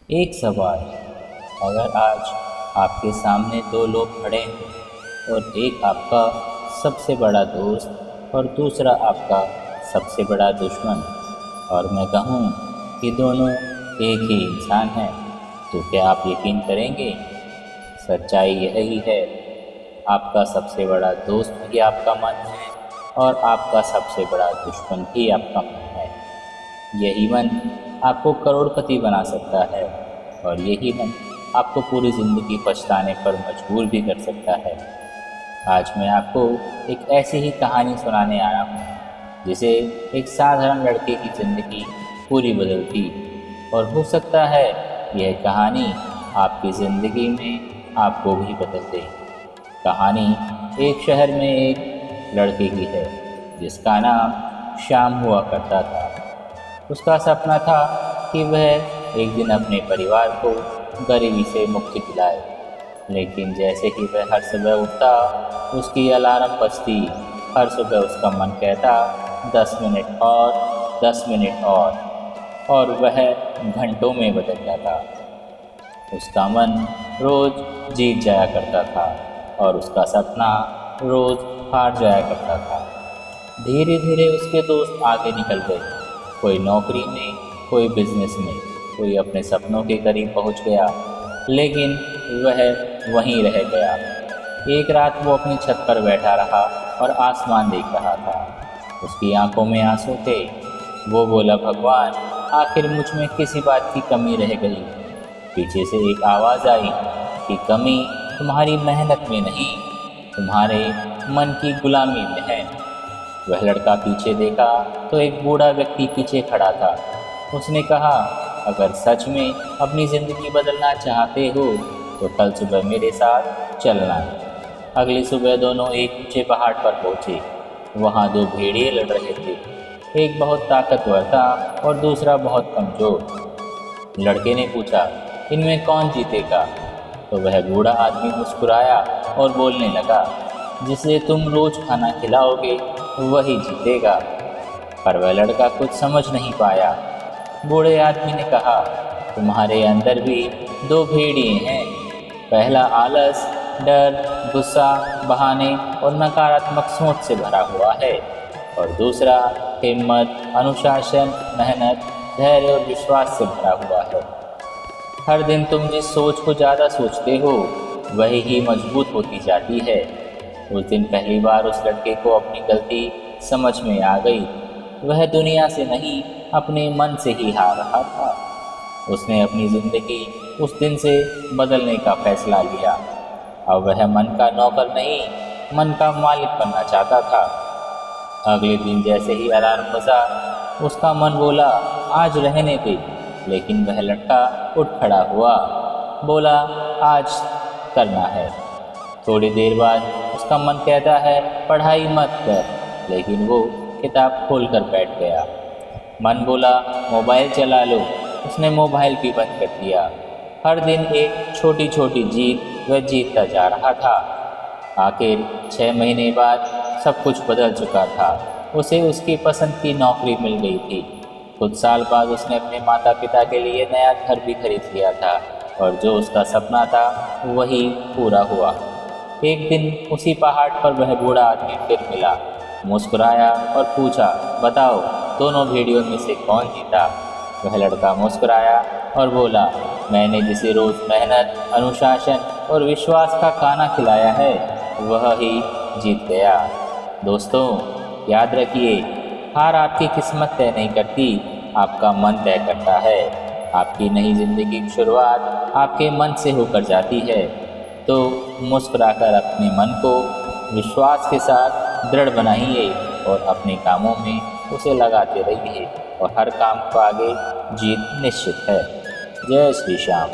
एक सवाल, अगर आज आपके सामने दो लोग खड़े हैं और एक आपका सबसे बड़ा दोस्त और दूसरा आपका सबसे बड़ा दुश्मन, और मैं कहूँ कि दोनों एक ही इंसान हैं, तो क्या आप यकीन करेंगे? सच्चाई यही है, आपका सबसे बड़ा दोस्त भी आपका मन है और आपका सबसे बड़ा दुश्मन भी आपका मन है। यही मन आपको करोड़पति बना सकता है और यही मन आपको पूरी ज़िंदगी पछताने पर मजबूर भी कर सकता है। आज मैं आपको एक ऐसी ही कहानी सुनाने आया हूँ जिसे एक साधारण लड़के की ज़िंदगी पूरी बदल दी, और हो सकता है यह कहानी आपकी ज़िंदगी में आपको भी बदल दे। कहानी एक शहर में एक लड़के की है जिसका नाम श्याम हुआ करता था। उसका सपना था कि वह एक दिन अपने परिवार को गरीबी से मुक्ति दिलाए, लेकिन जैसे ही वह हर सुबह उठता उसकी अलार्म बजती। हर सुबह उसका मन कहता 10 मिनट और 10 मिनट और वह घंटों में बदल जाता। उसका मन रोज़ जीत जाया करता था और उसका सपना रोज़ हार जाया करता था। धीरे धीरे उसके दोस्त आगे निकल गए, कोई नौकरी में, कोई बिजनेस में, कोई अपने सपनों के करीब पहुंच गया, लेकिन वह वहीं रह गया। एक रात वो अपनी छत पर बैठा रहा और आसमान देख रहा था। उसकी आंखों में आंसू थे। वो बोला, भगवान, आखिर मुझ में किसी बात की कमी रह गई। पीछे से एक आवाज़ आई कि कमी तुम्हारी मेहनत में नहीं, तुम्हारे मन की गुलामी में है। वह लड़का पीछे देखा तो एक बूढ़ा व्यक्ति पीछे खड़ा था। उसने कहा, अगर सच में अपनी ज़िंदगी बदलना चाहते हो तो कल सुबह मेरे साथ चलना। अगली सुबह दोनों एक ऊंचे पहाड़ पर पहुँचे। वहाँ दो भेड़िए लड़ रहे थे। एक बहुत ताकतवर था और दूसरा बहुत कमज़ोर। लड़के ने पूछा, इनमें कौन जीतेगा? तो वह बूढ़ा आदमी मुस्कुराया और बोलने लगा, जिसे तुम रोज़ खाना खिलाओगे वही जीतेगा। पर वह लड़का कुछ समझ नहीं पाया। बूढ़े आदमी ने कहा, तुम्हारे अंदर भी दो भेड़िए हैं। पहला आलस, डर, गुस्सा, बहाने और नकारात्मक सोच से भरा हुआ है, और दूसरा हिम्मत, अनुशासन, मेहनत, धैर्य और विश्वास से भरा हुआ है। हर दिन तुम जिस सोच को ज़्यादा सोचते हो वही ही मजबूत होती जाती है। उस दिन पहली बार उस लड़के को अपनी गलती समझ में आ गई। वह दुनिया से नहीं, अपने मन से ही हार रहा था। उसने अपनी ज़िंदगी उस दिन से बदलने का फैसला लिया। अब वह मन का नौकर नहीं, मन का मालिक बनना चाहता था। अगले दिन जैसे ही अलार्म बजा, उसका मन बोला, आज रहने दे। लेकिन वह लड़का उठ खड़ा हुआ, बोला, आज करना है। थोड़ी देर बाद उसका मन कहता है, पढ़ाई मत कर, लेकिन वो किताब खोलकर बैठ गया। मन बोला, मोबाइल चला लो। उसने मोबाइल भी बंद कर दिया। हर दिन एक छोटी छोटी जीत वह जीतता जा रहा था। आखिर 6 महीने बाद सब कुछ बदल चुका था। उसे उसकी पसंद की नौकरी मिल गई थी। कुछ साल बाद उसने अपने माता पिता के लिए नया घर भी खरीद लिया था, और जो उसका सपना था वही पूरा हुआ। एक दिन उसी पहाड़ पर वह बूढ़ा आदमी फिर मिला, मुस्कुराया और पूछा, बताओ, दोनों भेड़ियों में से कौन जीता? वह लड़का मुस्कुराया और बोला, मैंने जिसे रोज़ मेहनत, अनुशासन और विश्वास का खाना खिलाया है वह ही जीत गया। दोस्तों, याद रखिए, हार आपकी किस्मत तय नहीं करती, आपका मन तय करता है। आपकी नई ज़िंदगी की शुरुआत आपके मन से होकर जाती है। तो मुस्कुराकर अपने मन को विश्वास के साथ दृढ़ बनाइए और अपने कामों में उसे लगाते रहिए, और हर काम को आगे जीत निश्चित है। जय श्री श्याम।